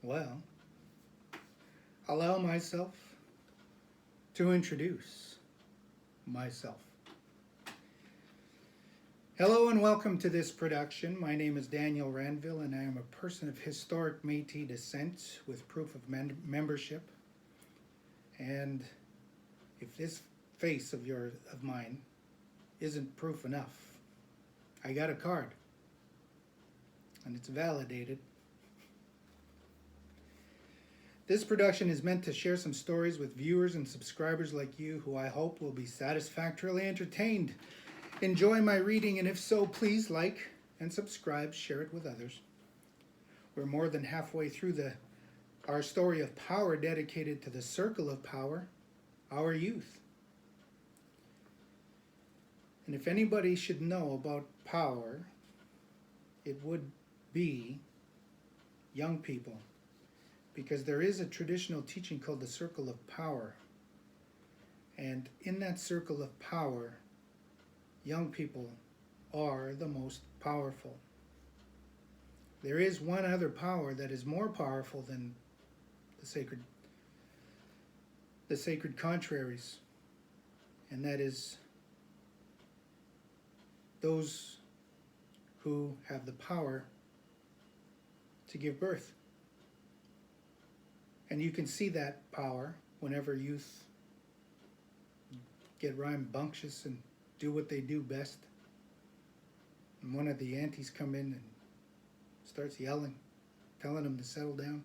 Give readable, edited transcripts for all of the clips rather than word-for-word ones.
Well, allow myself to introduce myself. Hello and welcome to this production. My name is Daniel Ranville and I am a person of historic Métis descent with proof of membership. And if this face of mine isn't proof enough, I got a card and it's validated. This production is meant to share some stories with viewers and subscribers like you who I hope will be satisfactorily entertained. Enjoy my reading, and if so, please like and subscribe, share it with others. We're more than halfway through our story of power dedicated to the circle of power, our youth. And if anybody should know about power, it would be young people. Because there is a traditional teaching called the circle of power. And in that circle of power, young people are the most powerful. There is one other power that is more powerful than the sacred contraries, and that is those who have the power to give birth. And you can see that power whenever youth get rambunctious and do what they do best. And one of the aunties come in and starts yelling, telling them to settle down.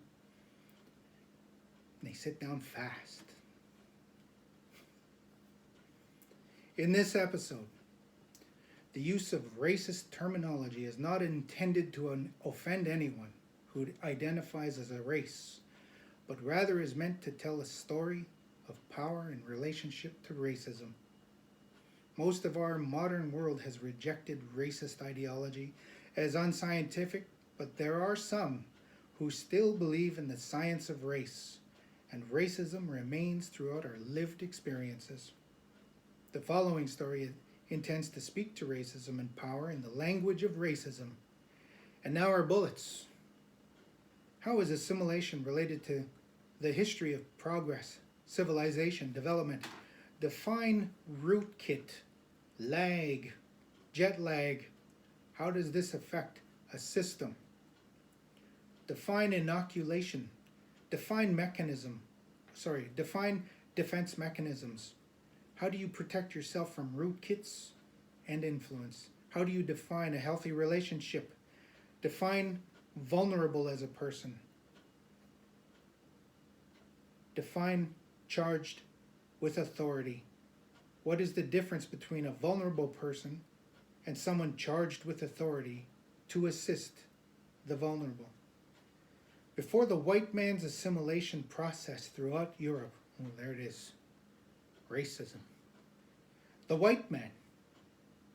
And they sit down fast. In this episode, the use of racist terminology is not intended to offend anyone who identifies as a race, but rather is meant to tell a story of power in relationship to racism. Most of our modern world has rejected racist ideology as unscientific, but there are some who still believe in the science of race, and racism remains throughout our lived experiences. The following story intends to speak to racism and power in the language of racism. And now our bullets. How is assimilation related to the history of progress, civilization, development? Define rootkit, lag, jet lag. How does this affect a system? Define inoculation. Define defense mechanisms. How do you protect yourself from rootkits and influence? How do you define a healthy relationship? Define vulnerable as a person. Define charged with authority. What is the difference between a vulnerable person and someone charged with authority to assist the vulnerable? Before the white man's assimilation process throughout Europe, there it is, racism. The white man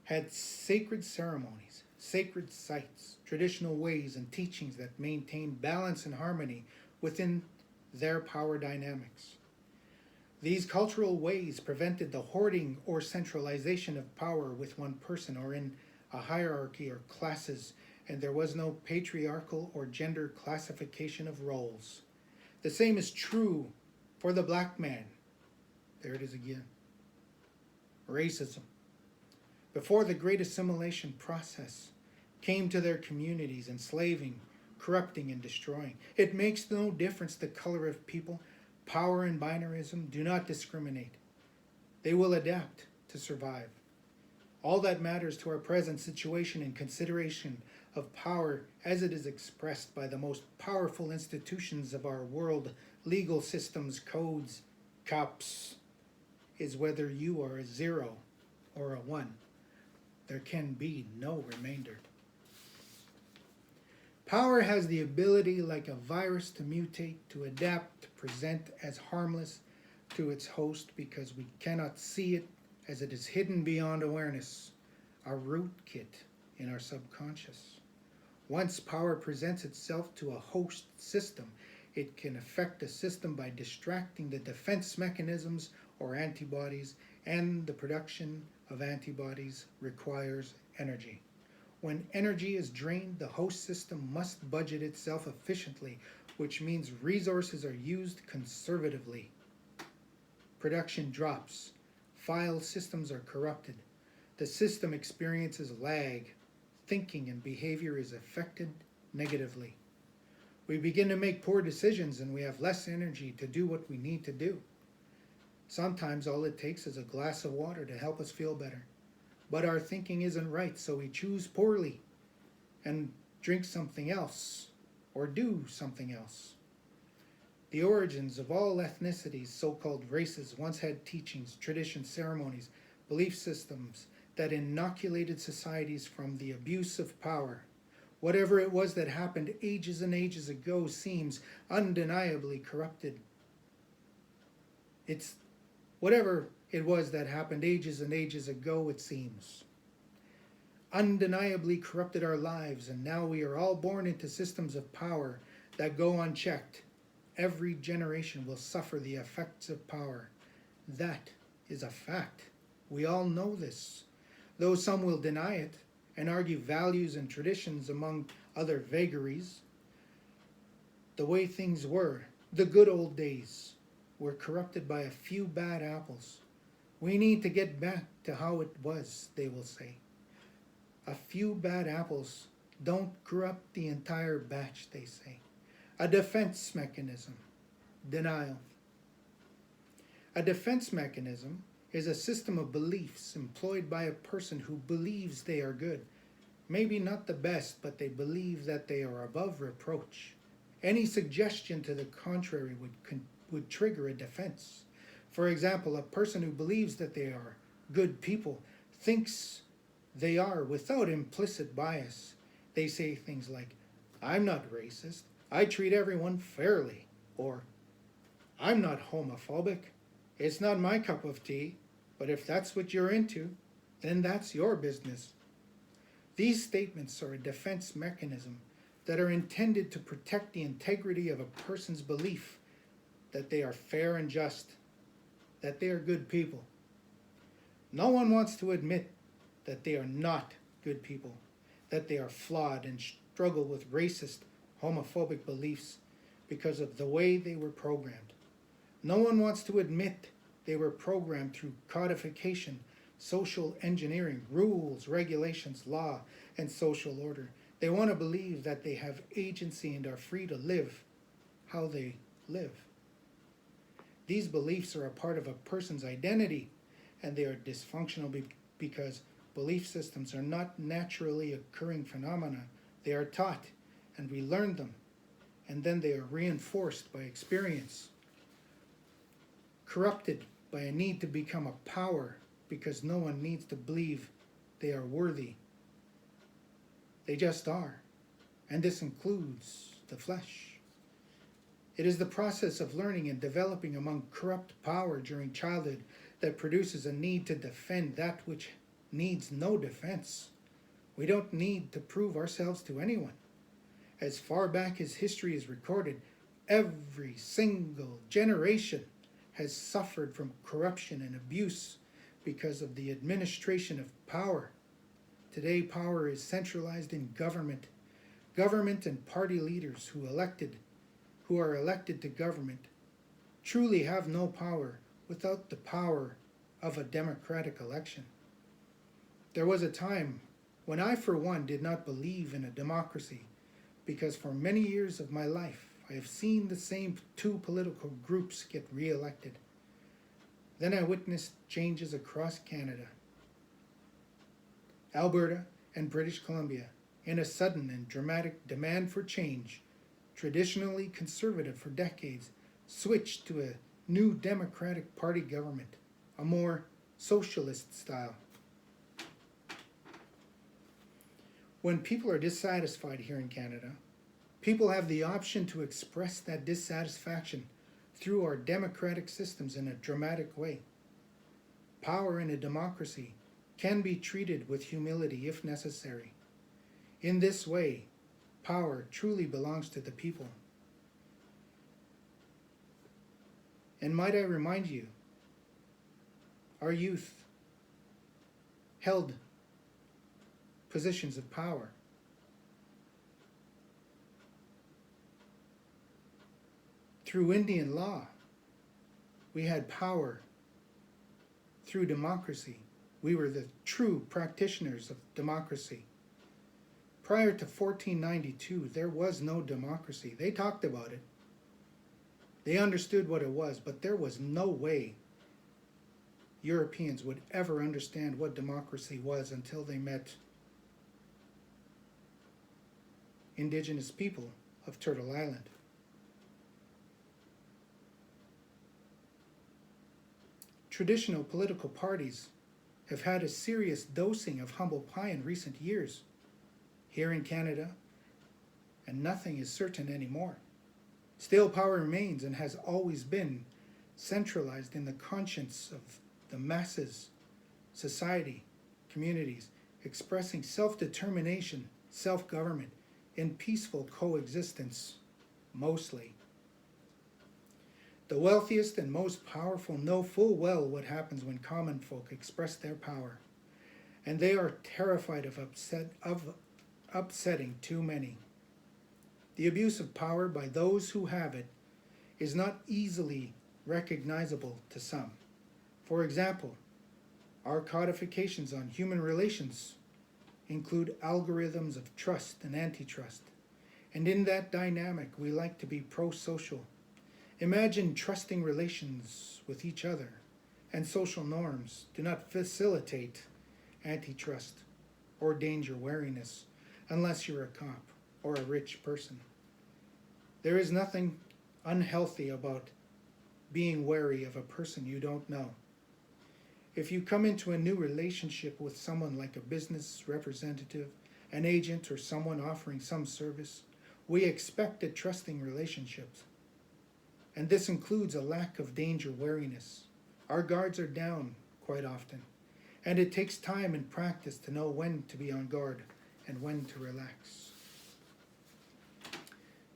had sacred ceremonies, sacred sites, traditional ways and teachings that maintained balance and harmony within their power dynamics. These cultural ways prevented the hoarding or centralization of power with one person or in a hierarchy or classes, and there was no patriarchal or gender classification of roles. The same is true for the black man. There it is again. Racism. Before the great assimilation process came to their communities, enslaving, corrupting, and destroying, it makes no difference the color of people. Power and binarism do not discriminate. They will adapt to survive. All that matters to our present situation in consideration of power as it is expressed by the most powerful institutions of our world, legal systems, codes, cops, is whether you are a 0 or a 1. There can be no remainder. Power has the ability, like a virus, to mutate, to adapt, to present as harmless to its host because we cannot see it as it is hidden beyond awareness, our rootkit in our subconscious. Once power presents itself to a host system, it can affect a system by distracting the defense mechanisms or antibodies, and the production of antibodies requires energy. When energy is drained, the host system must budget itself efficiently which means resources are used conservatively. Production drops. File systems are corrupted. The system experiences lag. Thinking and behavior is affected negatively. We begin to make poor decisions and we have less energy to do what we need to do. Sometimes all it takes is a glass of water to help us feel better. But our thinking isn't right, so we choose poorly and drink something else or do something else. The origins of all ethnicities, so-called races, once had teachings, traditions, ceremonies, belief systems that inoculated societies from the abuse of power. Whatever it was that happened ages and ages ago seems undeniably corrupted. Whatever it was that happened ages and ages ago, it seems, undeniably corrupted our lives, and now we are all born into systems of power that go unchecked. Every generation will suffer the effects of power. That is a fact. We all know this, though some will deny it and argue values and traditions among other vagaries. The way things were, the good old days, were corrupted by a few bad apples. We need to get back to how it was, they will say. A few bad apples don't corrupt the entire batch, they say. A defense mechanism. Denial. A defense mechanism is a system of beliefs employed by a person who believes they are good. Maybe not the best, but they believe that they are above reproach. Any suggestion to the contrary would trigger a defense. For example, a person who believes that they are good people thinks they are without implicit bias. They say things like, "I'm not racist. I treat everyone fairly." Or, "I'm not homophobic. It's not my cup of tea, but if that's what you're into, then that's your business." These statements are a defense mechanism that are intended to protect the integrity of a person's belief that they are fair and just, that they are good people. No one wants to admit that they are not good people, that they are flawed and struggle with racist, homophobic beliefs because of the way they were programmed. No one wants to admit they were programmed through codification, social engineering, rules, regulations, law, and social order. They want to believe that they have agency and are free to live how they live. These beliefs are a part of a person's identity, and they are dysfunctional because belief systems are not naturally occurring phenomena. They are taught, and we learn them, and then they are reinforced by experience. Corrupted by a need to become a power because no one needs to believe they are worthy. They just are, and this includes the flesh. It is the process of learning and developing among corrupt power during childhood that produces a need to defend that which needs no defense. We don't need to prove ourselves to anyone. As far back as history is recorded, every single generation has suffered from corruption and abuse because of the administration of power. Today, power is centralized in government. Government and party leaders who are elected to government truly have no power without the power of a democratic election. There was a time when I, for one, did not believe in a democracy because for many years of my life, I have seen the same two political groups get re-elected. Then I witnessed changes across Canada, Alberta, and British Columbia in a sudden and dramatic demand for change. Traditionally conservative for decades, switched to a new Democratic Party government, a more socialist style. When people are dissatisfied here in Canada, people have the option to express that dissatisfaction through our democratic systems in a dramatic way. Power in a democracy can be treated with humility if necessary. In this way, power truly belongs to the people. And might I remind you, our youth held positions of power. Through Indian law, we had power. Through democracy, we were the true practitioners of democracy. Prior to 1492, there was no democracy. They talked about it. They understood what it was, but there was no way Europeans would ever understand what democracy was until they met indigenous people of Turtle Island. Traditional political parties have had a serious dosing of humble pie in recent years here in Canada, and nothing is certain anymore. Still, power remains and has always been centralized in the conscience of the masses, society, communities, expressing self-determination, self-government, in peaceful coexistence, mostly. The wealthiest and most powerful know full well what happens when common folk express their power, and they are terrified of upsetting too many. The abuse of power by those who have it is not easily recognizable to some. For example, our codifications on human relations include algorithms of trust and antitrust, and in that dynamic we like to be pro-social. Imagine trusting relations with each other, and social norms do not facilitate antitrust or danger wariness unless you're a cop or a rich person. There is nothing unhealthy about being wary of a person you don't know. If you come into a new relationship with someone like a business representative, an agent, or someone offering some service, we expect a trusting relationship. And this includes a lack of danger wariness. Our guards are down quite often, and it takes time and practice to know when to be on guard and when to relax.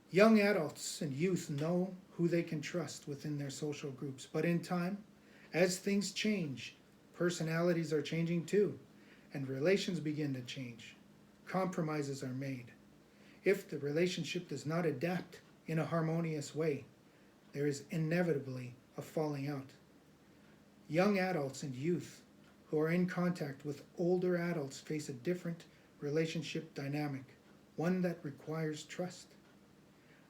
Young adults and youth know who they can trust within their social groups, but in time, as things change, personalities are changing too, and relations begin to change. Compromises are made. If the relationship does not adapt in a harmonious way, there is inevitably a falling out. Young adults and youth who are in contact with older adults face a different relationship dynamic, one that requires trust.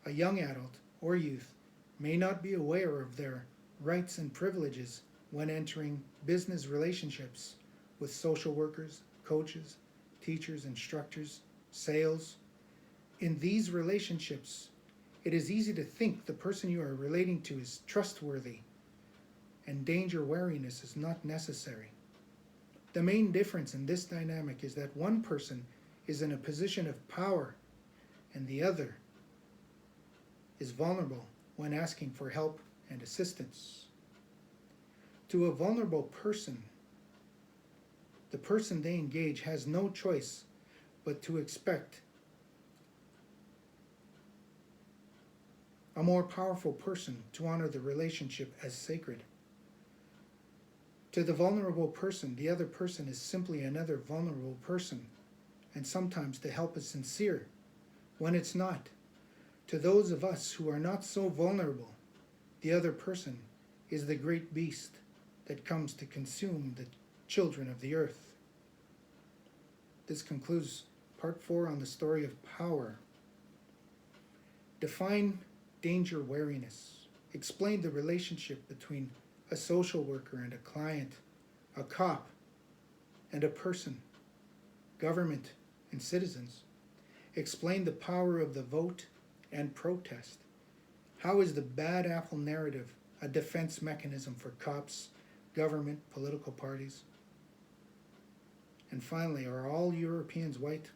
A young adult or youth may not be aware of their rights and privileges when entering business relationships with social workers, coaches, teachers, instructors, sales. In these relationships, it is easy to think the person you are relating to is trustworthy, and danger wariness is not necessary. The main difference in this dynamic is that one person is in a position of power and the other is vulnerable when asking for help and assistance. To a vulnerable person, the person they engage has no choice but to expect a more powerful person to honor the relationship as sacred. To the vulnerable person, the other person is simply another vulnerable person, and sometimes the help is sincere when it's not. To those of us who are not so vulnerable, the other person is the great beast that comes to consume the children of the earth. This concludes part 4 on the story of power. Define danger wariness. Explain the relationship between a social worker and a client, a cop and a person, government and citizens. Explain the power of the vote and protest. How is the bad apple narrative a defense mechanism for cops, government, political parties? And finally, are all Europeans white?